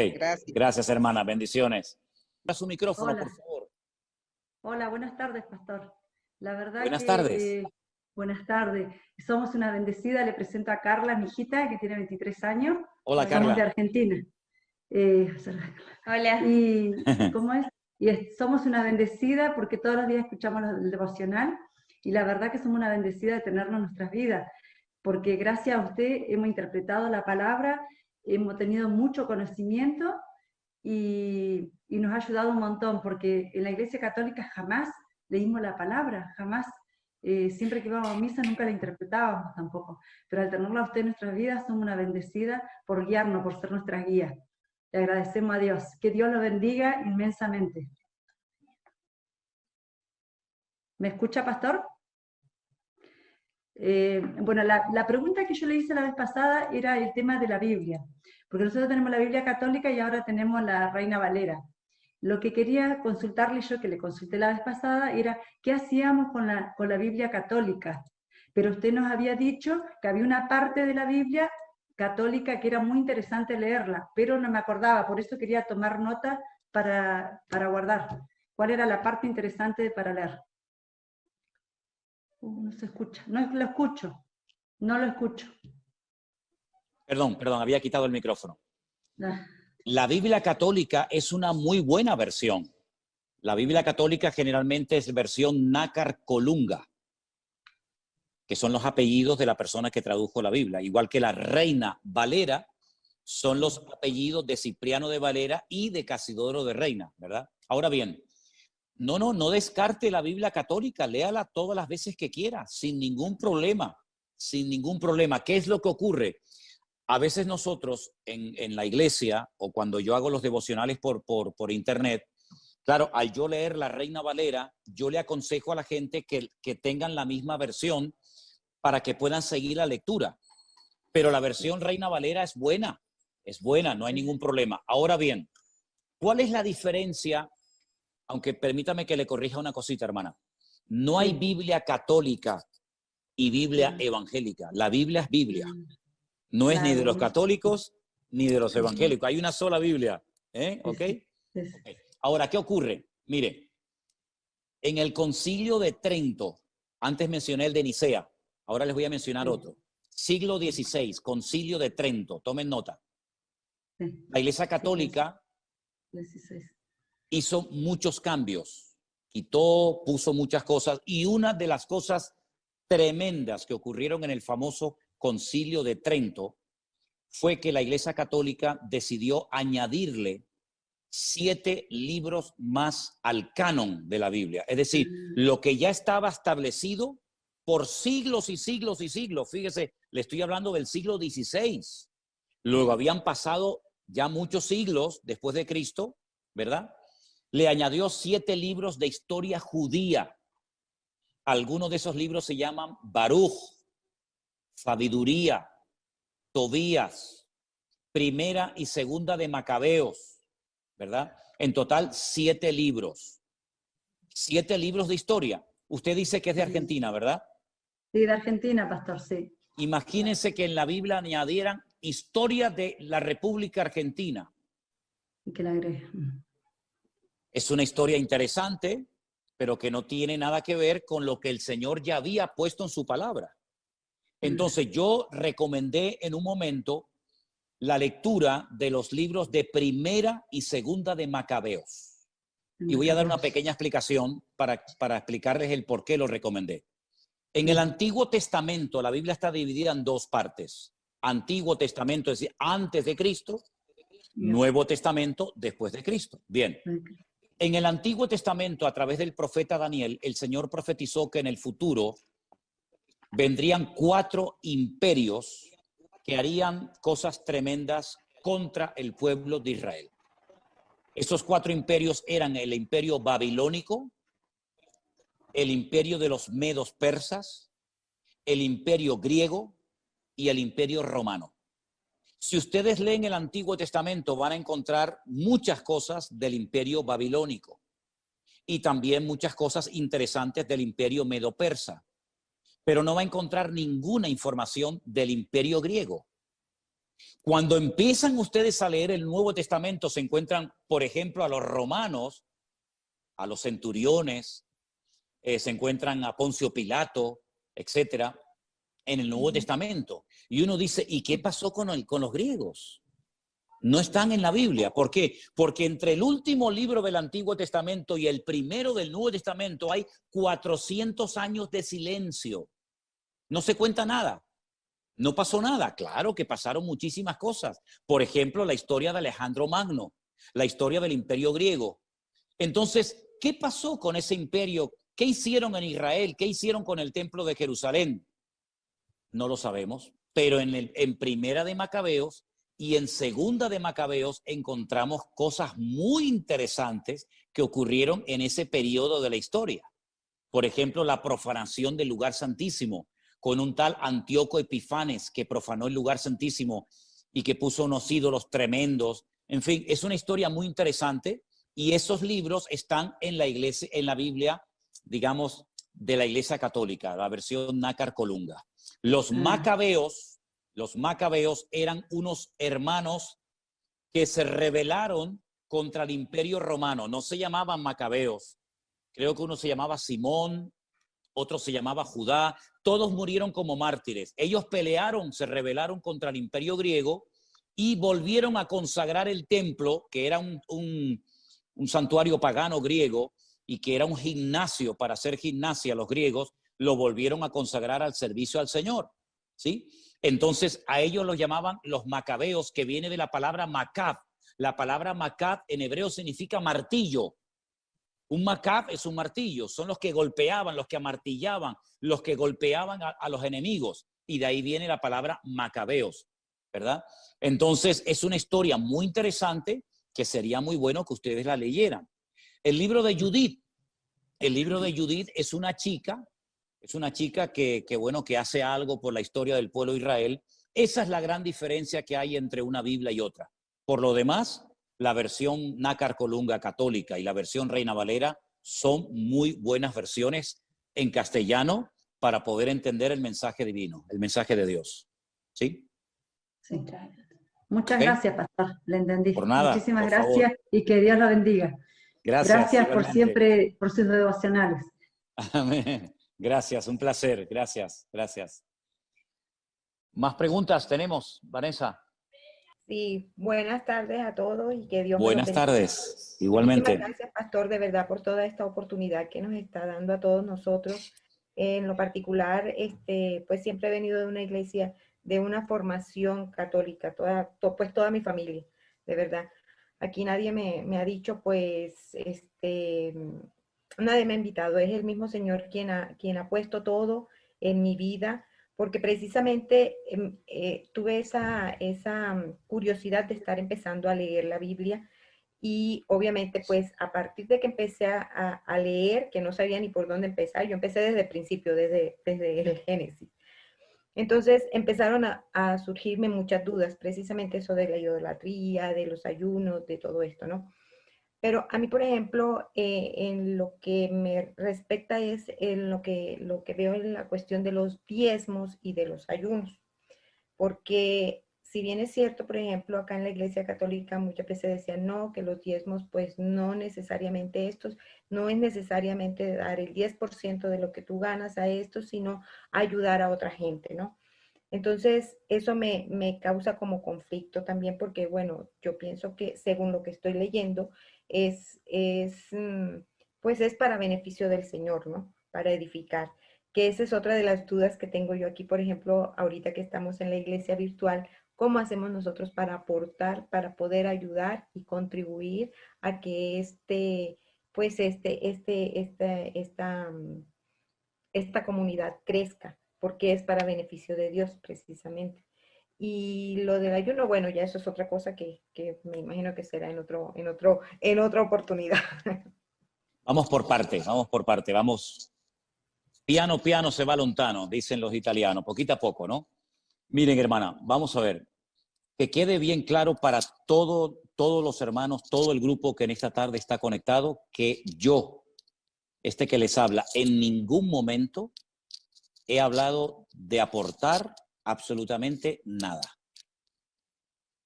gracias hermana, bendiciones. A su micrófono, Hola. por favor. Hola, buenas tardes, pastor. La verdad buenas tardes. Buenas tardes. Somos una bendecida. Le presento a Carla, mi hijita, que tiene 23 años. Hola, Carla. Somos de Argentina. Hola. Y, ¿cómo es? Somos una bendecida porque todos los días escuchamos el devocional y la verdad que somos una bendecida de tenerlo en nuestras vidas, porque gracias a usted hemos interpretado la palabra, hemos tenido mucho conocimiento y nos ha ayudado un montón, porque en la Iglesia Católica jamás leímos la palabra, jamás, siempre que íbamos a misa nunca la interpretábamos tampoco, pero al tenerla a usted en nuestras vidas somos una bendecida por guiarnos, por ser nuestras guías. Le agradecemos a Dios. Que Dios lo bendiga inmensamente. ¿Me escucha, pastor? Bueno, la pregunta que yo le hice la vez pasada era el tema de la Biblia, porque nosotros tenemos la Biblia católica y ahora tenemos la Reina Valera. Lo que quería consultarle yo, que le consulté la vez pasada, era qué hacíamos con la Biblia católica. Pero usted nos había dicho que había una parte de la Biblia católica que era muy interesante leerla, pero no me acordaba, por eso quería tomar nota para guardar. ¿Cuál era la parte interesante para leer? No se escucha, no lo escucho, no lo escucho. Perdón, había quitado el micrófono. La Biblia católica es una muy buena versión. La Biblia católica generalmente es versión Nácar Colunga, que son los apellidos de la persona que tradujo la Biblia. Igual que la Reina Valera, son los apellidos de Cipriano de Valera y de Casidoro de Reina, ¿verdad? Ahora bien, no descarte la Biblia católica, léala todas las veces que quiera, sin ningún problema, sin ningún problema. ¿Qué es lo que ocurre? A veces nosotros en la iglesia o cuando yo hago los devocionales por internet, claro, al yo leer la Reina Valera, yo le aconsejo a la gente que tengan la misma versión para que puedan seguir la lectura. Pero la versión Reina Valera es buena, no hay ningún problema. Ahora bien, ¿cuál es la diferencia? Aunque permítame que le corrija una cosita, hermana. No hay Biblia católica y Biblia evangélica. La Biblia es Biblia. No es ni de los católicos ni de los evangélicos. Hay una sola Biblia. ¿Ok? Ahora, ¿qué ocurre? Mire, en el Concilio de Trento, antes mencioné el de Nicea, ahora les voy a mencionar otro. Siglo XVI, Concilio de Trento, tomen nota. La Iglesia Católica hizo muchos cambios, quitó, puso muchas cosas, y una de las cosas tremendas que ocurrieron en el famoso Concilio de Trento fue que la Iglesia Católica decidió añadirle 7 libros más al canon de la Biblia. Es decir, lo que ya estaba establecido por siglos y siglos y siglos. Fíjese, le estoy hablando del siglo XVI. Luego habían pasado ya muchos siglos después de Cristo, ¿verdad? Le añadió 7 libros de historia judía. Algunos de esos libros se llaman Baruch, Sabiduría, Tobías, Primera y Segunda de Macabeos, ¿verdad? En total 7 libros. 7 libros de historia. Usted dice que es de Argentina, ¿verdad? Sí, de Argentina, pastor, sí. Imagínense que en la Biblia añadieran historia de la República Argentina. Y que la agregue. Es una historia interesante, pero que no tiene nada que ver con lo que el Señor ya había puesto en su palabra. Entonces yo recomendé en un momento la lectura de los libros de Primera y Segunda de Macabeos. Y voy a dar una pequeña explicación para explicarles el por qué lo recomendé. En el Antiguo Testamento, la Biblia está dividida en 2 partes. Antiguo Testamento, es decir, antes de Cristo. Nuevo Testamento, después de Cristo. Bien. En el Antiguo Testamento, a través del profeta Daniel, el Señor profetizó que en el futuro vendrían 4 imperios que harían cosas tremendas contra el pueblo de Israel. Esos 4 imperios eran el imperio babilónico, el imperio de los medos persas, el imperio griego y el imperio romano. Si ustedes leen el Antiguo Testamento van a encontrar muchas cosas del imperio babilónico y también muchas cosas interesantes del imperio medo-persa, pero no va a encontrar ninguna información del imperio griego. Cuando empiezan ustedes a leer el Nuevo Testamento se encuentran, por ejemplo, a los romanos, a los centuriones, se encuentran a Poncio Pilato, etcétera, en el Nuevo Testamento. Y uno dice, ¿y qué pasó con los griegos? No están en la Biblia. ¿Por qué? Porque entre el último libro del Antiguo Testamento y el primero del Nuevo Testamento hay 400 años de silencio. No se cuenta nada. No pasó nada. Claro que pasaron muchísimas cosas. Por ejemplo, la historia de Alejandro Magno, la historia del imperio griego. Entonces, ¿qué pasó con ese imperio? ¿Qué hicieron en Israel? ¿Qué hicieron con el templo de Jerusalén? No lo sabemos, pero en Primera de Macabeos y en Segunda de Macabeos encontramos cosas muy interesantes que ocurrieron en ese periodo de la historia. Por ejemplo, la profanación del lugar santísimo, con un tal Antíoco Epifanes que profanó el lugar santísimo y que puso unos ídolos tremendos. En fin, es una historia muy interesante y esos libros están en la iglesia, en la Biblia, digamos, de la Iglesia Católica, la versión Nácar Colunga. Los macabeos eran unos hermanos que se rebelaron contra el Imperio Romano. No se llamaban macabeos. Creo que uno se llamaba Simón, otro se llamaba Judá. Todos murieron como mártires. Ellos pelearon, se rebelaron contra el Imperio griego y volvieron a consagrar el templo, que era un santuario pagano griego y que era un gimnasio para hacer gimnasia los griegos, lo volvieron a consagrar al servicio al Señor, ¿sí? Entonces a ellos los llamaban los macabeos, que viene de la palabra macab. La palabra macab en hebreo significa martillo. Un macab es un martillo, son los que golpeaban, los que amartillaban, los que golpeaban a los enemigos, y de ahí viene la palabra macabeos, ¿verdad? Entonces es una historia muy interesante que sería muy bueno que ustedes la leyeran. El libro de Judith es una chica que hace algo por la historia del pueblo de Israel. Esa es la gran diferencia que hay entre una Biblia y otra. Por lo demás, la versión Nácar Colunga católica y la versión Reina Valera son muy buenas versiones en castellano para poder entender el mensaje divino, el mensaje de Dios. ¿Sí? Sí. Muchas ¿Okay? Gracias, pastor, le entendí. Por nada, Muchísimas por gracias favor. Y que Dios lo bendiga. Gracias por igualmente. siempre, por sus devocionales. Amén. Gracias, un placer. Gracias. ¿Más preguntas tenemos, Vanessa? Sí, buenas tardes a todos y que Dios me los Buenas bendiga. tardes, igualmente. Muchísimas gracias, pastor, de verdad, por toda esta oportunidad que nos está dando a todos nosotros. En lo particular, pues siempre he venido de una iglesia, de una formación católica, pues toda mi familia, de verdad. Aquí nadie me ha dicho, pues, nadie me ha invitado. Es el mismo Señor quien ha puesto todo en mi vida, porque precisamente tuve esa curiosidad de estar empezando a leer la Biblia y obviamente pues a partir de que empecé a leer, que no sabía ni por dónde empezar, yo empecé desde el principio, desde el Génesis. Entonces empezaron a surgirme muchas dudas, precisamente eso de la idolatría, de los ayunos, de todo esto, ¿no? Pero a mí, por ejemplo, en lo que me respecta es en lo que veo en la cuestión de los diezmos y de los ayunos. Porque si bien es cierto, por ejemplo, acá en la Iglesia Católica muchas veces decían no, que los diezmos pues no necesariamente estos, no es necesariamente dar el 10% de lo que tú ganas a esto, sino ayudar a otra gente, ¿no? Entonces, eso me causa como conflicto también porque, bueno, yo pienso que según lo que estoy leyendo, pues es para beneficio del Señor, ¿no? Para edificar. Que esa es otra de las dudas que tengo yo aquí, por ejemplo, ahorita que estamos en la iglesia virtual, ¿cómo hacemos nosotros para aportar, para poder ayudar y contribuir a que esta comunidad crezca? Porque es para beneficio de Dios precisamente. Y lo del ayuno, bueno, ya eso es otra cosa que me imagino que será en otra oportunidad. Vamos por parte, vamos. Piano, piano se va lontano, dicen los italianos, poquito a poco, ¿no? Miren, hermana, vamos a ver, que quede bien claro para todos los hermanos, todo el grupo que en esta tarde está conectado, que yo, que les habla, en ningún momento he hablado de aportar absolutamente nada.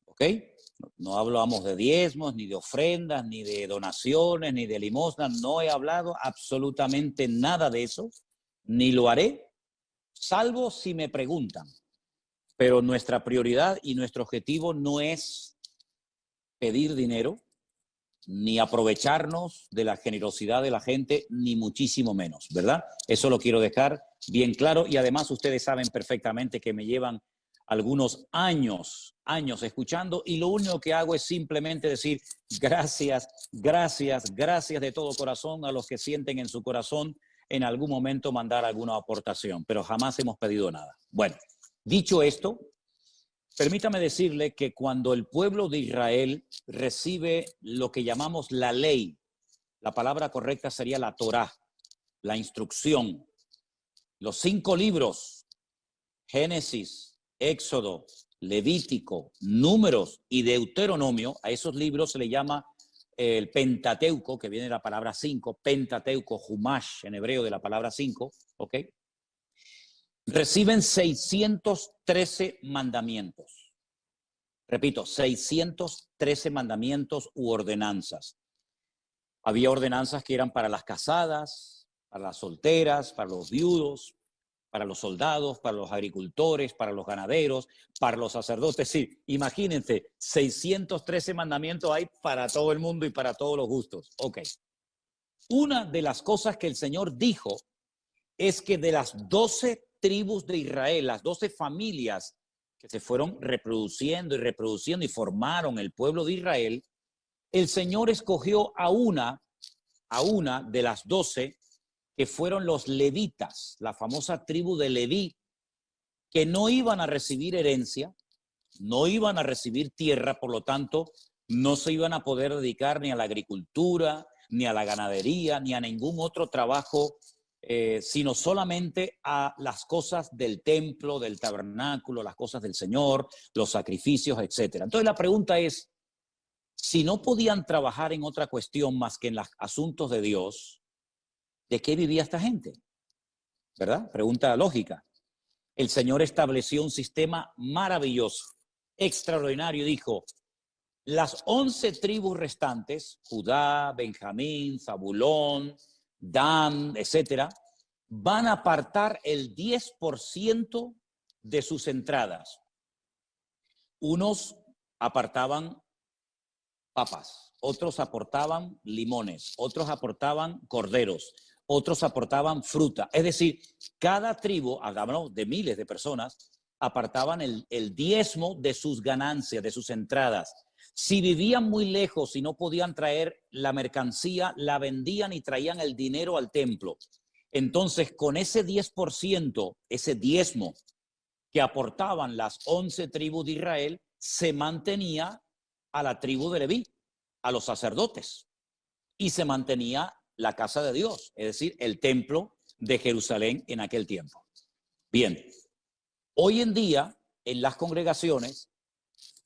¿Ok? No hablamos de diezmos, ni de ofrendas, ni de donaciones, ni de limosnas. No he hablado absolutamente nada de eso, ni lo haré, salvo si me preguntan. Pero nuestra prioridad y nuestro objetivo no es pedir dinero, ni aprovecharnos de la generosidad de la gente, ni muchísimo menos, ¿verdad? Eso lo quiero dejar bien claro y además ustedes saben perfectamente que me llevan algunos años escuchando y lo único que hago es simplemente decir gracias de todo corazón a los que sienten en su corazón en algún momento mandar alguna aportación, pero jamás hemos pedido nada. Bueno, dicho esto, permítame decirle que cuando el pueblo de Israel recibe lo que llamamos la ley, la palabra correcta sería la Torá, la instrucción, los 5 libros, Génesis, Éxodo, Levítico, Números y Deuteronomio, a esos libros se le llama el Pentateuco, que viene de la palabra 5, Pentateuco, Humash en hebreo de la palabra 5, ¿ok? Reciben 613 mandamientos. Repito, 613 mandamientos u ordenanzas. Había ordenanzas que eran para las casadas, para las solteras, para los viudos, para los soldados, para los agricultores, para los ganaderos, para los sacerdotes. Sí, imagínense, 613 mandamientos hay para todo el mundo y para todos los gustos. Ok. Una de las cosas que el Señor dijo es que de las 12 tribus de Israel, las 12 familias que se fueron reproduciendo y formaron el pueblo de Israel, el Señor escogió a una de las 12 que fueron los levitas, la famosa tribu de Leví, que no iban a recibir herencia, no iban a recibir tierra, por lo tanto, no se iban a poder dedicar ni a la agricultura, ni a la ganadería, ni a ningún otro trabajo, sino solamente a las cosas del templo, del tabernáculo, las cosas del Señor, los sacrificios, etc. Entonces la pregunta es, si no podían trabajar en otra cuestión más que en los asuntos de Dios, ¿de qué vivía esta gente? ¿Verdad? Pregunta lógica. El Señor estableció un sistema maravilloso, extraordinario, y dijo, las 11 tribus restantes, Judá, Benjamín, Zabulón, Dan, etcétera, van a apartar el 10% de sus entradas. Unos apartaban papas, otros aportaban limones, otros aportaban corderos, otros aportaban fruta. Es decir, cada tribu, hablamos de miles de personas, apartaban el diezmo de sus ganancias, de sus entradas. Si vivían muy lejos y no podían traer la mercancía, la vendían y traían el dinero al templo. Entonces, con ese 10%, ese diezmo que aportaban las 11 tribus de Israel, se mantenía a la tribu de Leví, a los sacerdotes, y se mantenía la casa de Dios, es decir, el templo de Jerusalén en aquel tiempo. Bien, hoy en día, en las congregaciones,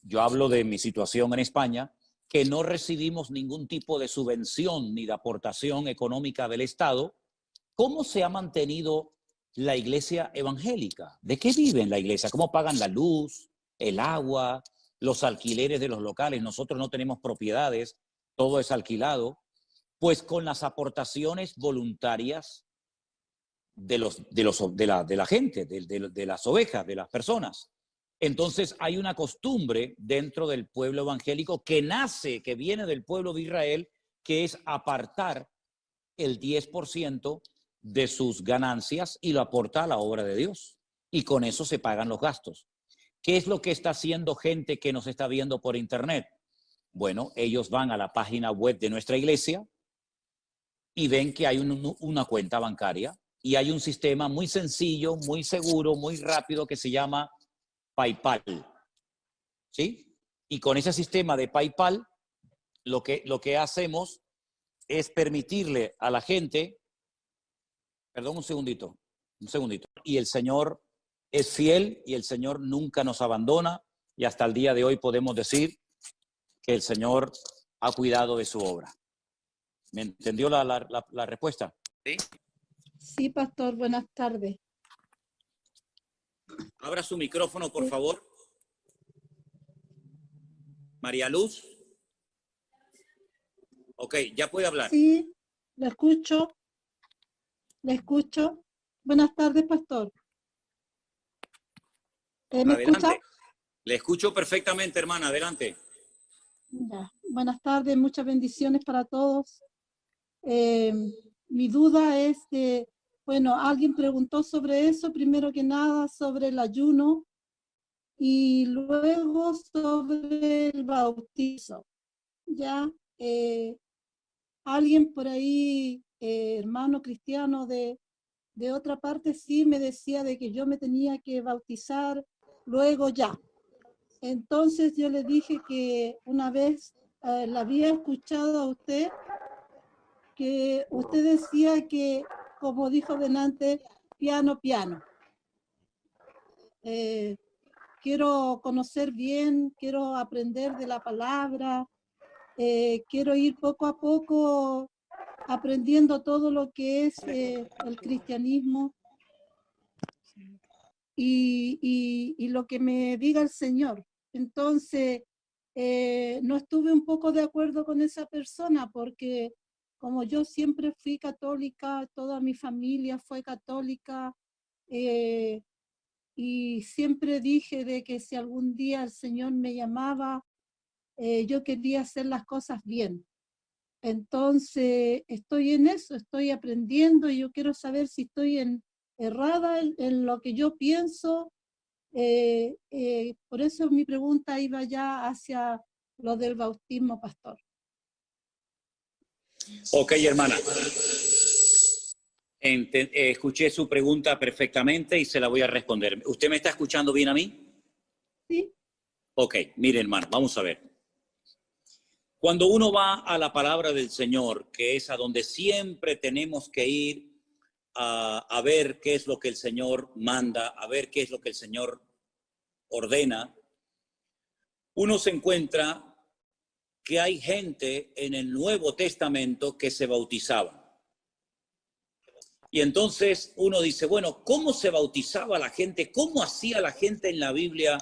yo hablo de mi situación en España, que no recibimos ningún tipo de subvención ni de aportación económica del Estado. ¿Cómo se ha mantenido la iglesia evangélica? ¿De qué vive la iglesia? ¿Cómo pagan la luz, el agua, los alquileres de los locales? Nosotros no tenemos propiedades, todo es alquilado. Pues con las aportaciones voluntarias de la gente, de las ovejas, de las personas. Entonces hay una costumbre dentro del pueblo evangélico que nace, que viene del pueblo de Israel, que es apartar el 10% de sus ganancias y lo aporta a la obra de Dios. Y con eso se pagan los gastos. ¿Qué es lo que está haciendo gente que nos está viendo por internet? Bueno, ellos van a la página web de nuestra iglesia y ven que hay una cuenta bancaria y hay un sistema muy sencillo, muy seguro, muy rápido que se llama PayPal, ¿sí? Y con ese sistema de PayPal, lo que hacemos es permitirle a la gente, perdón, un segundito, y el Señor es fiel y el Señor nunca nos abandona y hasta el día de hoy podemos decir que el Señor ha cuidado de su obra. ¿Me entendió la respuesta? ¿Sí? Sí, pastor, buenas tardes. Abra su micrófono, por favor. María Luz. Ok, ya puede hablar. Sí, le escucho. Le escucho. Buenas tardes, pastor. ¿Me escucha? Le escucho perfectamente, hermana. Adelante. Ya. Buenas tardes, muchas bendiciones para todos. Mi duda es que, bueno, alguien preguntó sobre eso, primero que nada, sobre el ayuno y luego sobre el bautizo. Ya, alguien por ahí, hermano cristiano de otra parte, sí me decía de que yo me tenía que bautizar luego ya. Entonces yo le dije que una vez la había escuchado a usted, que usted decía que, como dijo delante, piano, piano. Quiero conocer bien, quiero aprender de la palabra, quiero ir poco a poco aprendiendo todo lo que es el cristianismo y lo que me diga el Señor. Entonces, no estuve un poco de acuerdo con esa persona porque como yo siempre fui católica, toda mi familia fue católica, y siempre dije de que si algún día el Señor me llamaba, yo quería hacer las cosas bien. Entonces, estoy en eso, estoy aprendiendo y yo quiero saber si estoy errada en lo que yo pienso. Por eso mi pregunta iba ya hacia lo del bautismo, pastor. Ok, hermana. Escuché su pregunta perfectamente y se la voy a responder. ¿Usted me está escuchando bien a mí? Sí. Ok, mire, hermano, vamos a ver. Cuando uno va a la palabra del Señor, que es a donde siempre tenemos que ir a ver qué es lo que el Señor manda, a ver qué es lo que el Señor ordena, uno se encuentra que hay gente en el Nuevo Testamento que se bautizaba. Y entonces uno dice, bueno, ¿cómo se bautizaba la gente? ¿Cómo hacía la gente en la Biblia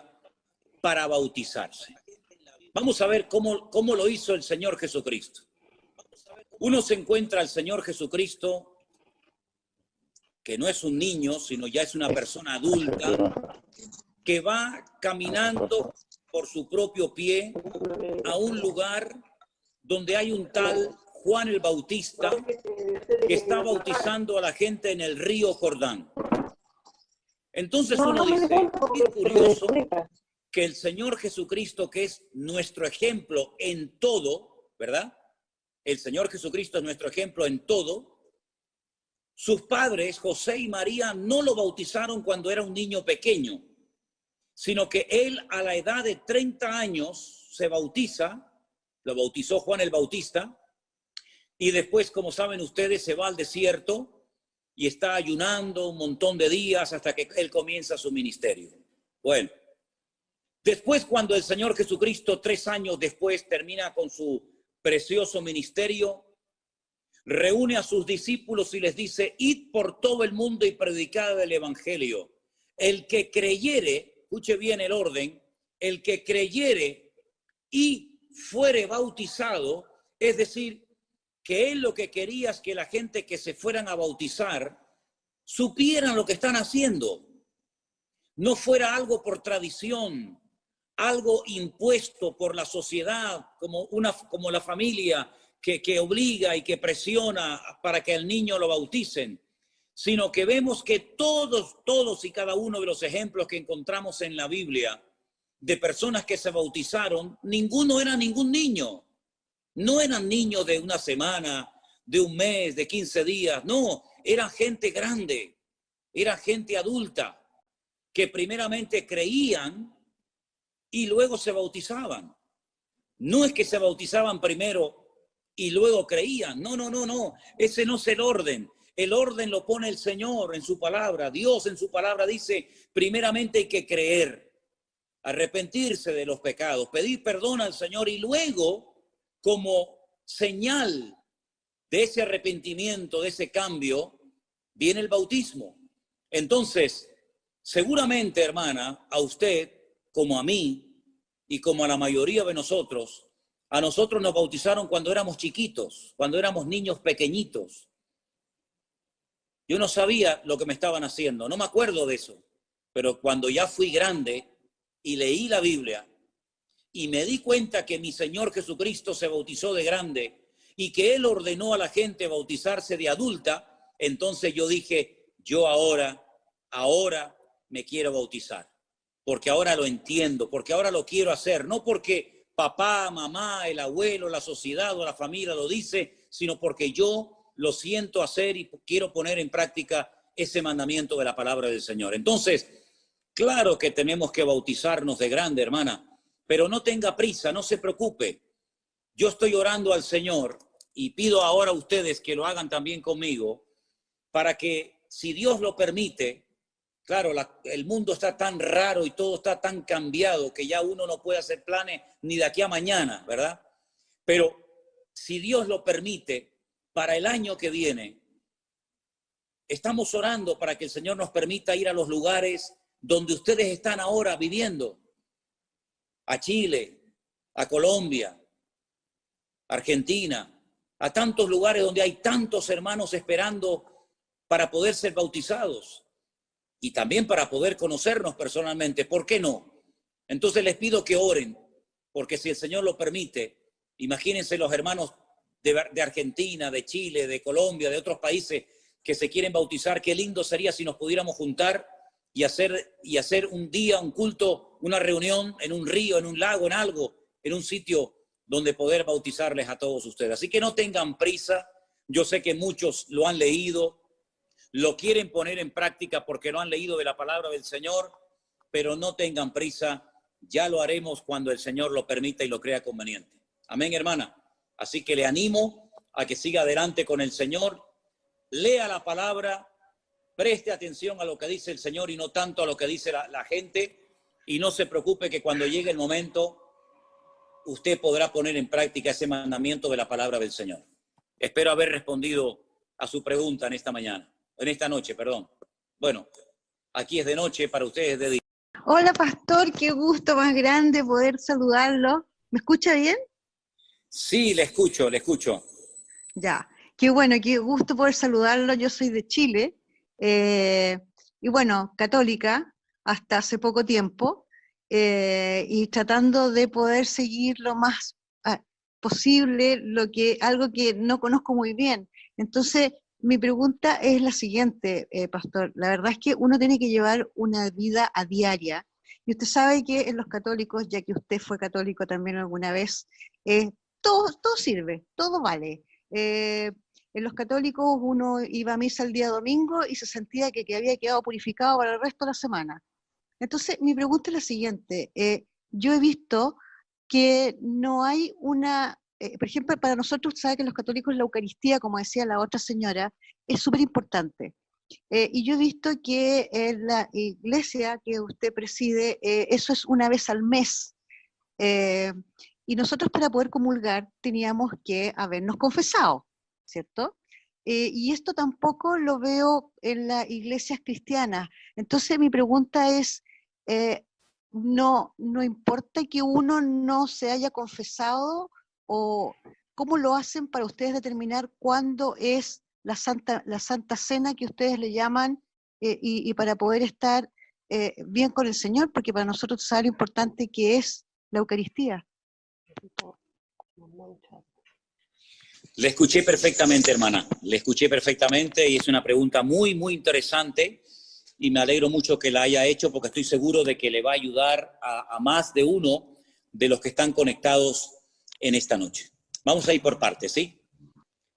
para bautizarse? Vamos a ver cómo lo hizo el Señor Jesucristo. Uno se encuentra al Señor Jesucristo, que no es un niño, sino ya es una persona adulta, que va caminando por su propio pie a un lugar donde hay un tal Juan el Bautista que está bautizando a la gente en el río Jordán. Entonces uno dice, es curioso que el Señor Jesucristo, que es nuestro ejemplo en todo, ¿verdad? El Señor Jesucristo es nuestro ejemplo en todo. Sus padres, José y María, no lo bautizaron cuando era un niño pequeño, sino que él a la edad de 30 años se bautiza, lo bautizó Juan el Bautista, y después, como saben ustedes, se va al desierto y está ayunando un montón de días hasta que él comienza su ministerio. Bueno, después cuando el Señor Jesucristo 3 años después termina con su precioso ministerio, reúne a sus discípulos y les dice, id por todo el mundo y predicad el evangelio. El que creyere, escuche bien el orden, el que creyere y fuere bautizado, es decir, que él lo que quería es que la gente que se fueran a bautizar supieran lo que están haciendo. No fuera algo por tradición, algo impuesto por la sociedad, como la familia que obliga y que presiona para que al niño lo bauticen, sino que vemos que todos y cada uno de los ejemplos que encontramos en la Biblia de personas que se bautizaron, ninguno era ningún niño. No eran niños de una semana, de un mes, de 15 días. No, eran gente grande, era gente adulta que primeramente creían y luego se bautizaban. No es que se bautizaban primero y luego creían. No. Ese no es el orden. El orden lo pone el Señor en su palabra. Dios en su palabra dice, primeramente hay que creer, arrepentirse de los pecados, pedir perdón al Señor y luego, como señal de ese arrepentimiento, de ese cambio, viene el bautismo. Entonces, seguramente, hermana, a usted, como a mí y como a la mayoría de nosotros, a nosotros nos bautizaron cuando éramos chiquitos, cuando éramos niños pequeñitos. Yo no sabía lo que me estaban haciendo, no me acuerdo de eso, pero cuando ya fui grande y leí la Biblia, y me di cuenta que mi Señor Jesucristo se bautizó de grande y que Él ordenó a la gente bautizarse de adulta, entonces yo dije, yo ahora me quiero bautizar, porque ahora lo entiendo, porque ahora lo quiero hacer, no porque papá, mamá, el abuelo, la sociedad o la familia lo dice, sino porque yo lo siento hacer y quiero poner en práctica ese mandamiento de la palabra del Señor. Entonces, claro que tenemos que bautizarnos de grande, hermana, pero no tenga prisa, no se preocupe. Yo estoy orando al Señor y pido ahora a ustedes que lo hagan también conmigo para que, si Dios lo permite, claro, el mundo está tan raro y todo está tan cambiado que ya uno no puede hacer planes ni de aquí a mañana, ¿verdad? Pero si Dios lo permite, para el año que viene, estamos orando para que el Señor nos permita ir a los lugares donde ustedes están ahora viviendo. A Chile, a Colombia, Argentina, a tantos lugares donde hay tantos hermanos esperando para poder ser bautizados. y también para poder conocernos personalmente. ¿Por qué no? Entonces les pido que oren, porque si el Señor lo permite, imagínense los hermanos de Argentina, de Chile, de Colombia, de otros países que se quieren bautizar. Qué lindo sería si nos pudiéramos juntar y hacer un día, un culto, una reunión en un río, en un lago, en algo, en un sitio donde poder bautizarles a todos ustedes. Así que no tengan prisa. Yo sé que muchos lo han leído, lo quieren poner en práctica porque no han leído de la palabra del Señor, pero no tengan prisa. Ya lo haremos cuando el Señor lo permita y lo crea conveniente. Amén, hermana. Así que le animo a que siga adelante con el Señor, lea la palabra, preste atención a lo que dice el Señor y no tanto a lo que dice la gente, y no se preocupe que cuando llegue el momento usted podrá poner en práctica ese mandamiento de la palabra del Señor. Espero haber respondido a su pregunta en esta noche, perdón. Bueno, aquí es de noche, para ustedes de día. Hola, pastor, qué gusto más grande poder saludarlo. ¿Me escucha bien? Sí, le escucho. Ya, qué bueno, qué gusto poder saludarlo. Yo soy de Chile y bueno, católica hasta hace poco tiempo y tratando de poder seguir lo más posible algo que no conozco muy bien. Entonces, mi pregunta es la siguiente, pastor. La verdad es que uno tiene que llevar una vida a diaria. Y usted sabe que en los católicos, ya que usted fue católico también alguna vez, todo sirve, todo vale. En los católicos uno iba a misa el día domingo y se sentía que había quedado purificado para el resto de la semana. Entonces, mi pregunta es la siguiente. Yo he visto que no hay por ejemplo, para nosotros, sabe que los católicos la Eucaristía, como decía la otra señora, es súper importante. Y yo he visto que en la iglesia que usted preside, eso es una vez al mes. Y nosotros para poder comulgar teníamos que habernos confesado, ¿cierto? Y esto tampoco lo veo en las iglesias cristianas. Entonces mi pregunta es, no importa que uno no se haya confesado, o cómo lo hacen para ustedes determinar cuándo es la Santa Cena que ustedes le llaman y para poder estar bien con el Señor, porque para nosotros sabe lo importante que es la Eucaristía. Le escuché perfectamente, hermana. Le escuché perfectamente y es una pregunta muy, muy interesante y me alegro mucho que la haya hecho porque estoy seguro de que le va a ayudar a más de uno de los que están conectados en esta noche. Vamos a ir por partes, ¿sí?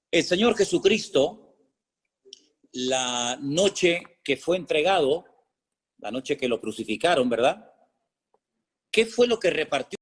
El Señor Jesucristo, la noche que fue entregado, la noche que lo crucificaron, ¿verdad? ¿Qué fue lo que repartió